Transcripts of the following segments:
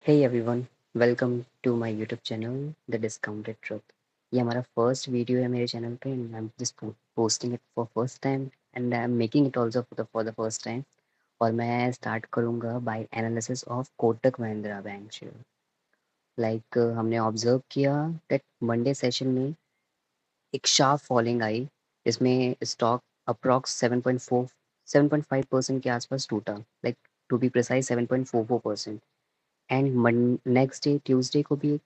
Hey everyone, welcome to my YouTube channel The Discounted Truth। ये हमारा first video है मेरे चैनल पे and I am just posting it for first time and I am making it also for the first time. और मैं start करूँगा by analysis of Kotak Mahindra bank share. हमने observe किया दैट मंडे सेशन में एक शार्प फॉलिंग आई, इसमें stock approx 7.5% के आसपास टूटा, like to be precise 7.44%। And next day Tuesday को भी एक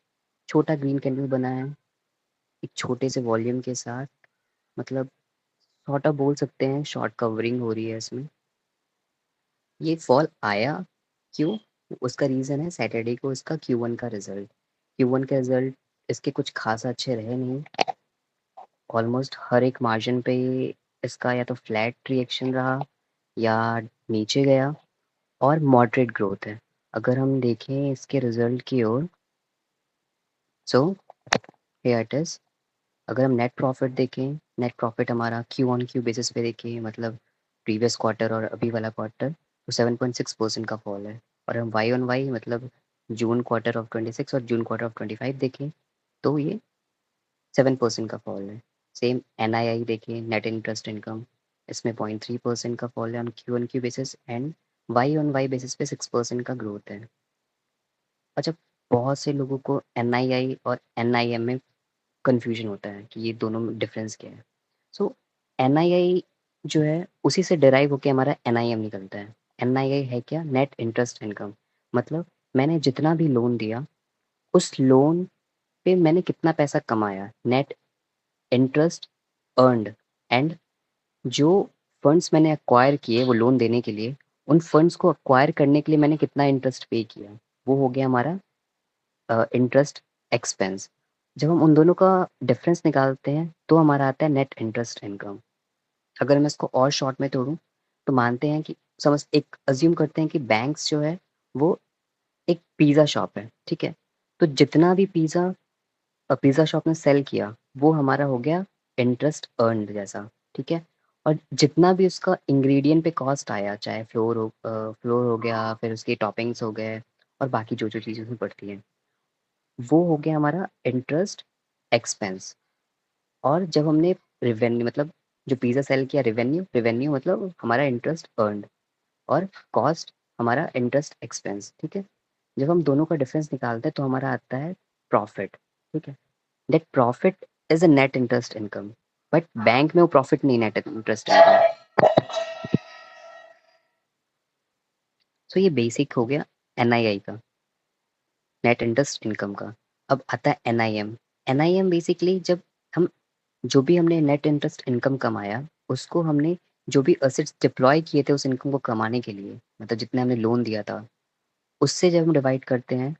छोटा ग्रीन कैंडल बना है, एक छोटे से वॉल्यूम के साथ। मतलब सॉर्ट ऑफ बोल सकते हैं शॉर्ट कवरिंग हो रही है इसमें। ये फॉल आया क्यों? उसका रीज़न है सैटरडे को इसका Q1 का रिजल्ट। Q1 के रिजल्ट इसके कुछ खास अच्छे रहे नहीं। ऑलमोस्ट हर एक मार्जिन पे इसका या तो फ्लैट रिएक्शन रहा या नीचे गया, और मॉडरेट ग्रोथ है। अगर हम देखें इसके रिजल्ट की ओर, सो हियर इट इज। अगर हम नेट प्रॉफिट देखें, नेट प्रॉफिट हमारा क्यू ऑन क्यू बेसिस पे देखें, मतलब प्रीवियस क्वार्टर और अभी वाला क्वार्टर, तो 7.6% का फॉल है। और हम वाई ऑन वाई मतलब जून क्वार्टर ऑफ 26 और जून क्वार्टर ऑफ 25 देखें, तो ये 7% का फॉल है। सेम NII देखें, नेट इंटरेस्ट इनकम, इसमें 0.3% का फॉल है on Q basis, and Y on Y basis पे 6% का ग्रोथ है। अच्छा, बहुत से लोगों को NII और NIM में कन्फ्यूजन होता है कि ये दोनों में डिफरेंस क्या है। सो NII जो है उसी से डिराइव होकर हमारा NIM निकलता है। NII है क्या? Net interest income. मतलब मैंने जितना भी लोन दिया, उस लोन पे मैंने कितना पैसा कमाया, नेट इंटरेस्ट अर्न्ड। एंड जो फंड्स मैंने एक्वायर किए वो लोन देने के लिए, उन फंड्स को एक्वायर करने के लिए मैंने कितना इंटरेस्ट पे किया, वो हो गया हमारा इंटरेस्ट एक्सपेंस। जब हम उन दोनों का डिफरेंस निकालते हैं तो हमारा आता है नेट इंटरेस्ट इनकम। अगर मैं इसको और शॉर्ट में तोड़ूँ, तो मानते हैं कि समझ एक अज्यूम करते हैं कि बैंक्स जो है वो एक पिज़्ज़ा शॉप है, ठीक है? तो जितना भी पिज़्ज़ा शॉप ने सेल किया, वो हमारा हो गया इंटरेस्ट अर्न्ड जैसा, ठीक है? और जितना भी उसका इंग्रेडिएंट पे कॉस्ट आया, चाहे फ्लोर हो गया, फिर उसके टॉपिंग्स हो गए और बाकी जो-जो चीज़ें उसमें पड़ती हैं, वो हो गया हमारा इंटरेस्ट एक्सपेंस। और जब हमने रेवेन्यू मतलब जो पिज़्ज़ा सेल किया, रेवेन्यू रेवेन्यू मतलब हमारा इंटरेस्ट अर्न्ड, और कॉस्ट हमारा इंटरेस्ट एक्सपेंस, ठीक है? जब हम दोनों का डिफरेंस निकालते हैं तो हमारा आता है प्रॉफिट, ठीक है? That profit is a net interest income, but bank में वो प्रॉफिट नहीं, नेट इंटरेस्ट इनकम। सो ये बेसिक हो गया NII का, नेट इंटरेस्ट इनकम का। अब आता है NIM। NIM बेसिकली जब हम जो भी हमने नेट इंटरेस्ट इनकम कमाया, उसको हमने जो भी असेट्स डिप्लॉय किए थे उस इनकम को कमाने के लिए, मतलब जितने हमने लोन दिया था, उससे जब हम डिवाइड करते हैं,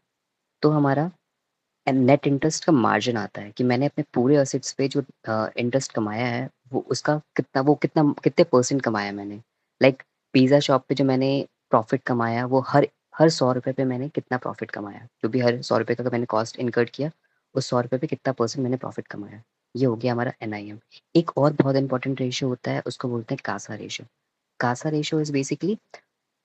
तो हमारा नेट इंटरेस्ट का मार्जिन आता है कि मैंने अपने पूरे असेट्स पे जो इंटरेस्ट कमाया है, वो कितने परसेंट कमाया मैंने। लाइक पिज़्ज़ा शॉप पे जो मैंने प्रॉफिट कमाया, वो हर हर 100 रुपये पे मैंने कितना प्रॉफिट कमाया, जो भी हर 100 रुपये का मैंने कॉस्ट इनकर्ड किया, उस 100 रुपये पे कितना परसेंट मैंने प्रॉफिट कमाया। ये हो गया हमारा NIM। एक और बहुत इंपॉर्टेंट रेशियो होता है, उसको बोलते हैं Kasa ratio. Kasa ratio is basically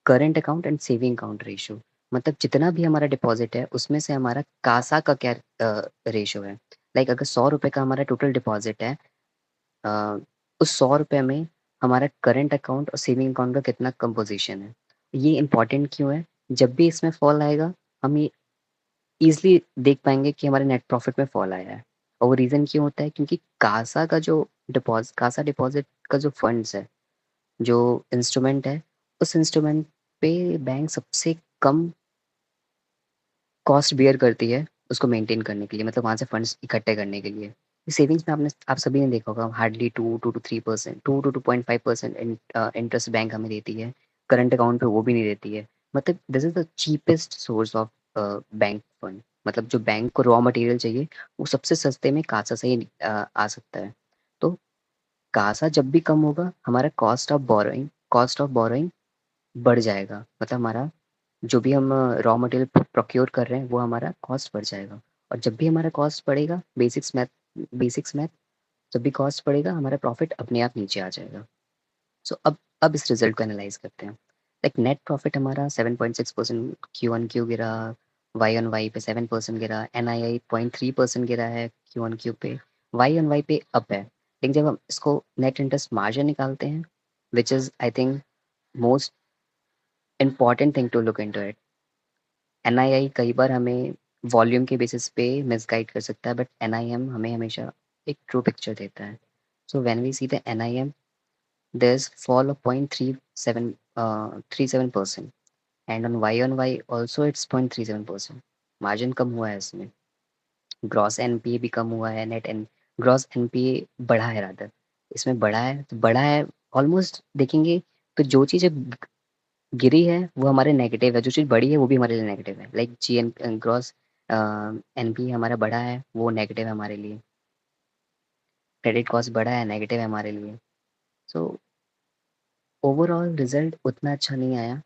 current account and saving account ratio. मतलब जितना भी हमारा डिपॉजिट है उसमें से हमारा कासा का क्या रेशियो है। लाइक अगर 100 रुपये का हमारा टोटल डिपॉजिट है, अ, उस 100 रुपये में हमारा करंट अकाउंट और सेविंग अकाउंट का कितना कंपोजिशन है। ये इंपॉर्टेंट क्यों है? जब भी इसमें फॉल आएगा, हम ये ईजिली देख पाएंगे कि हमारे नेट प्रॉफिट में फॉल आया है। और वो रीज़न क्यों होता है? क्योंकि कासा डिपॉजिट का जो फंड्स है, जो इंस्ट्रूमेंट है, उस इंस्ट्रूमेंट पे बैंक सबसे कम कॉस्ट बियर करती है उसको मेंटेन करने के लिए, मतलब वहाँ से फंड्स इकट्ठे करने के लिए। सेविंग्स में आप सभी ने देखा होगा, hardly 2 to 3%, 2 to 2.5% interest bank हमें देती है। करंट अकाउंट पे वो भी नहीं देती है। मतलब this is the cheapest source of bank fund. मतलब जो बैंक को रॉ मटेरियल चाहिए, वो सबसे सस्ते में कासा से ही आ सकता है। तो कासा जब भी कम होगा, हमारा कॉस्ट ऑफ बोरोइंग बढ़ जाएगा। मतलब हमारा जो भी हम रॉ मटेरियल प्रोक्योर कर रहे हैं, वो हमारा कॉस्ट बढ़ जाएगा। और जब भी हमारा कॉस्ट बढ़ेगा, बेसिक्स मैथ, जब भी कॉस्ट बढ़ेगा, हमारा प्रॉफिट अपने आप नीचे आ जाएगा। सो अब इस रिजल्ट को एनालाइज करते हैं। लाइक नेट प्रॉफिट हमारा 7.6% Q1 Q गिरा, वाई ऑन वाई पे 7% गिरा, एनआईआई 0.3% गिरा है क्यू ऑन क्यू पे, वाई ऑन वाई पे अप है। लेकिन जब हम इसको नेट इंटरेस्ट मार्जिन निकालते हैं, which is I think most important thing to look into it. NII कई बार हमें वॉल्यूम के बेसिस पे मिसगाइड कर सकता है, बट एनआईएम हमें हमेशा एक ट्रू पिक्चर देता है। So when we see the NIM, there is fall of 0.37% and on y also it's 0.37%। Margin कम हुआ है इसमें, ग्रॉस एनपीए भी कम हुआ है, नेट एन ग्रॉस एनपीए बढ़ा है रादर, इसमें बढ़ा है ऑलमोस्ट देखेंगे तो जो चीज़ें गिरी है वो हमारे नेगेटिव है, जो चीज़ बढ़ी है वो भी हमारे लिए नेगेटिव है। Like G N gross NP हमारा बढ़ा है वो नेगेटिव है हमारे लिए, क्रेडिट कॉस्ट बढ़ा है नेगेटिव है हमारे लिए। सो ओवरऑल रिजल्ट उतना अच्छा नहीं आया,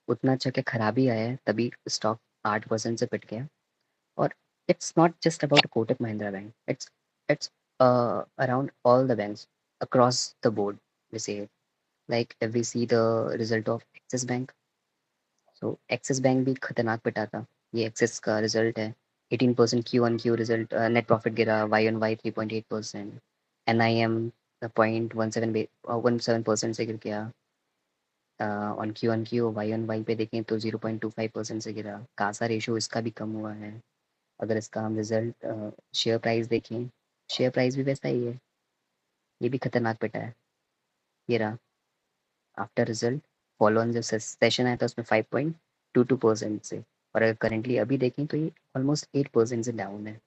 उतना अच्छा क्या खराब ही आया है, तभी स्टॉक 8% से पिट गया। और it's not just about Kotak Mahindra bank, it's around all the banks across the board. we say like if we see the result of Axis Bank, so axis bank भी खतरनाक पिटा था। ये एक्सिस का रिजल्ट है, 18% Q on Q result, net profit गिरा Y on Y 3.8%, N I M 0.17% से गिर गया, on Q Y on Y पे देखें तो 0.25% से गिरा। कासा रेशो इसका भी कम हुआ है। अगर इसका हम रिजल्ट शेयर प्राइस देखें, शेयर प्राइस भी वैसा ही है, ये भी खतरनाक पिटा है। ये रहा आफ्टर रिजल्ट, फॉलो ऑन जब सेशन आया था उसमें 5.22% से, और अगर करेंटली अभी देखें तो ये ऑलमोस्ट 8% से डाउन है।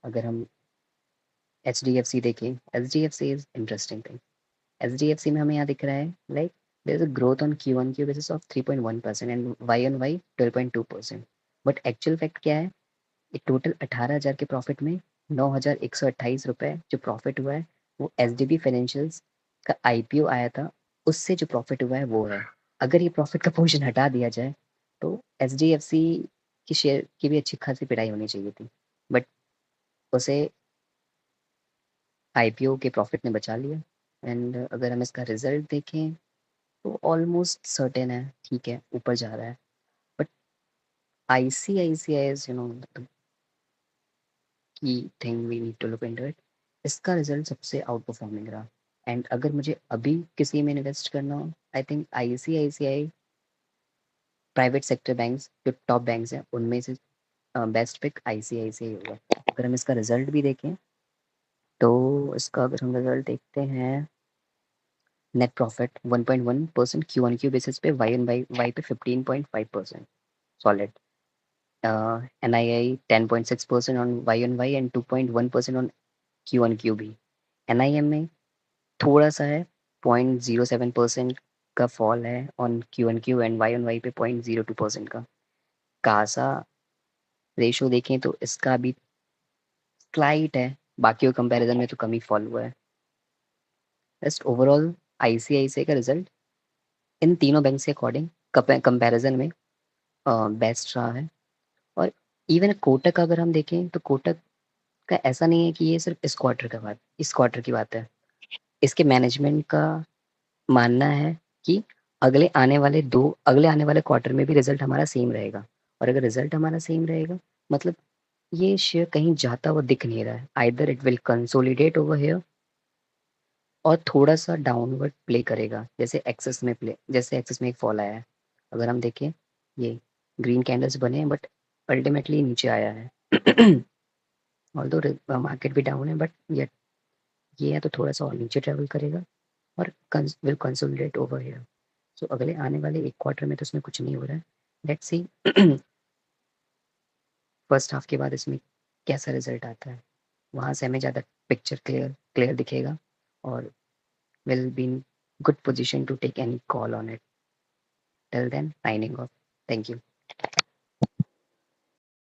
अगर हम एच डी एफ सी देखें, H D F C is interesting thing. H D F C में हमें यहाँ दिख रहा है like there is a growth on Q basis of 3.1% and Y on Y 12.2%। But actual fact क्या है, ये टोटल 18,000 के प्रॉफिट में 9,128 रुपये जो प्रॉफिट हुआ है वो एच डी बी फाइनेंशियल्स का आईपीओ आया था, उससे जो प्रॉफिट हुआ है वो है। अगर ये प्रॉफिट का पोर्शन हटा दिया जाए तो एच डी एफ सी की शेयर की भी अच्छी खासी पिटाई होनी चाहिए थी, बट उसे आईपीओ के प्रॉफिट ने बचा लिया। एंड अगर हम इसका रिजल्ट देखें तो ऑलमोस्ट सर्टेन है, ठीक है ऊपर जा रहा है, but I C I C I is key thing we need to look into it. इसका रिजल्ट सबसे आउट परफॉर्मिंग रहा। एंड अगर मुझे अभी किसी में इन्वेस्ट करना हो, I think ICICI private sector banks जो टॉप बैंक्स हैं उनमें से बेस्ट पिक आईसीआईसीआई होगा। अगर हम इसका रिजल्ट भी देखें तो इसका अगर हम रिजल्ट देखते हैं, net profit 1.1% Q on Q basis पे, वाई एन वाई पे 15.5% solid, N I I 10.6% on Y on Y and 2.1% on Q भी। एन आई एम में थोड़ा सा है, 0.07% का फॉल है on Q and Y on Y पे 0.02% का। कासा रेशो देखें तो इसका भी स्लाइट है, बाकी कंपैरिजन में तो कम ही फॉल हुआ है। जस्ट ओवरऑल आईसीआईसीआई का रिजल्ट इन तीनों बैंक के अकॉर्डिंग कंपैरिजन में बेस्ट रहा है। और इवन कोटक अगर हम देखें तो कोटक का ऐसा नहीं है कि ये सिर्फ इस क्वार्टर की बात है। इसके मैनेजमेंट का मानना है कि अगले आने वाले क्वार्टर में भी रिजल्ट हमारा सेम रहेगा। और अगर रिजल्ट हमारा सेम रहेगा मतलब ये शेयर कहीं जाता हुआ दिख नहीं रहा है, either it will consolidate over here और थोड़ा सा डाउनवर्ड प्ले करेगा, जैसे एक्सेस में एक फॉल आया है। अगर हम देखें ये ग्रीन कैंडल्स बने हैं बट अल्टीमेटली नीचे आया है। ऑल्दो मार्केट भी डाउन है बट ये है तो थोड़ा सा और नीचे ट्रेवल करेगा और विल कंसोलिडेट ओवर हियर। सो अगले आने वाले एक क्वार्टर में तो इसमें कुछ नहीं हो रहा है, लेट्स सी फर्स्ट हाफ के बाद इसमें कैसा रिजल्ट आता है, वहाँ से हमें ज़्यादा पिक्चर क्लियर दिखेगा और will be in good position to take any call on it. Till then signing off, thank you.